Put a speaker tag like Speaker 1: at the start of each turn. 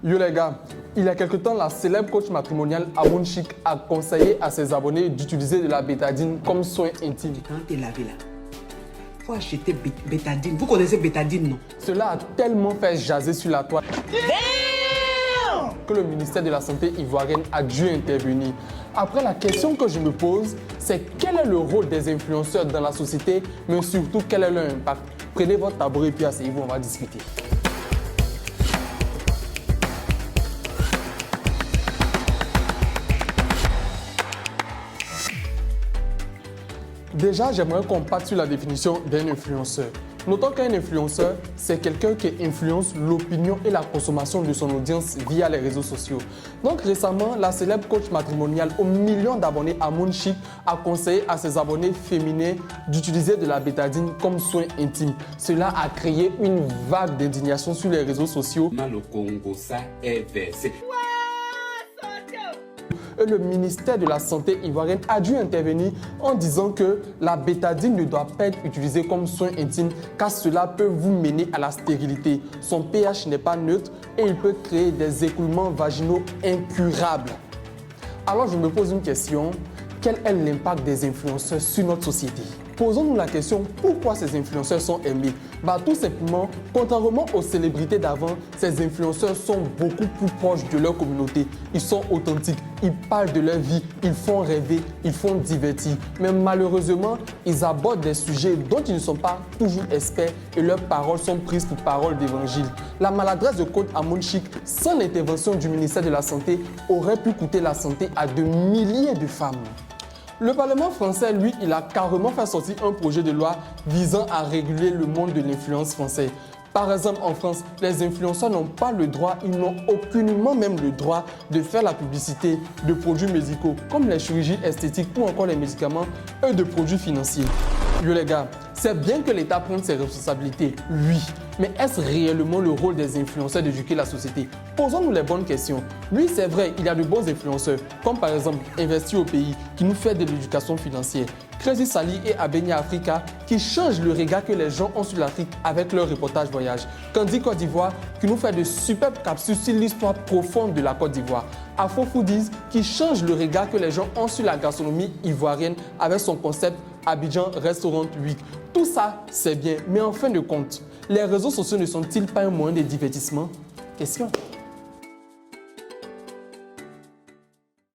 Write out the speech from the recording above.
Speaker 1: Yo les gars, il y a quelque temps, la célèbre coach matrimoniale Amoun Chic a conseillé à ses abonnés d'utiliser de la bétadine comme soin intime.
Speaker 2: Quand tu es lavé là, il faut acheter bétadine. Vous connaissez bétadine, non?
Speaker 1: Cela a tellement fait jaser sur la toile que le ministère de la Santé ivoirienne a dû intervenir. Après, la question que je me pose, c'est quel est le rôle des influenceurs dans la société, mais surtout quel est leur impact. Prenez votre tabouret et puis asseyez-vous, on va discuter. Déjà, j'aimerais qu'on parte sur la définition d'un influenceur. Notons qu'un influenceur, c'est quelqu'un qui influence l'opinion et la consommation de son audience via les réseaux sociaux. Donc récemment, la célèbre coach matrimoniale aux millions d'abonnés Amoun Chic a conseillé à ses abonnés féminins d'utiliser de la bétadine comme soin intime. Cela a créé une vague d'indignation sur les réseaux sociaux.
Speaker 2: Le Congo, ça est versé.
Speaker 1: Et le ministère de la Santé ivoirienne a dû intervenir en disant que la bétadine ne doit pas être utilisée comme soin intime car cela peut vous mener à la stérilité. Son pH n'est pas neutre et il peut créer des écoulements vaginaux incurables. Alors je me pose une question, quel est l'impact des influenceurs sur notre société? Posons-nous la question, pourquoi ces influenceurs sont aimés? Tout simplement, contrairement aux célébrités d'avant, ces influenceurs sont beaucoup plus proches de leur communauté. Ils sont authentiques, ils parlent de leur vie, ils font rêver, ils font divertir. Mais malheureusement, ils abordent des sujets dont ils ne sont pas toujours experts et leurs paroles sont prises pour paroles d'évangile. La maladresse de coach Amoun Chic, sans l'intervention du ministère de la Santé, aurait pu coûter la santé à de milliers de femmes. Le Parlement français, lui, il a carrément fait sortir un projet de loi visant à réguler le monde de l'influence français. Par exemple, en France, les influenceurs n'ont pas le droit, ils n'ont aucunement même le droit de faire la publicité de produits médicaux comme les chirurgies esthétiques ou encore les médicaments et de produits financiers. Yo les gars, c'est bien que l'État prenne ses responsabilités, oui, mais est-ce réellement le rôle des influenceurs d'éduquer la société? Posons-nous les bonnes questions. Oui, c'est vrai, il y a de bons influenceurs, comme par exemple Investir au pays, qui nous fait de l'éducation financière, Crazy Sally et Abenia Africa, qui changent le regard que les gens ont sur l'Afrique avec leur reportage voyage, Candy Côte d'Ivoire, qui nous fait de superbes capsules sur l'histoire profonde de la Côte d'Ivoire, Afro Foodies, qui change le regard que les gens ont sur la gastronomie ivoirienne avec son concept Abidjan Restaurant Week. Tout ça, c'est bien, mais en fin de compte, les réseaux sociaux ne sont-ils pas un moyen de divertissement? Question.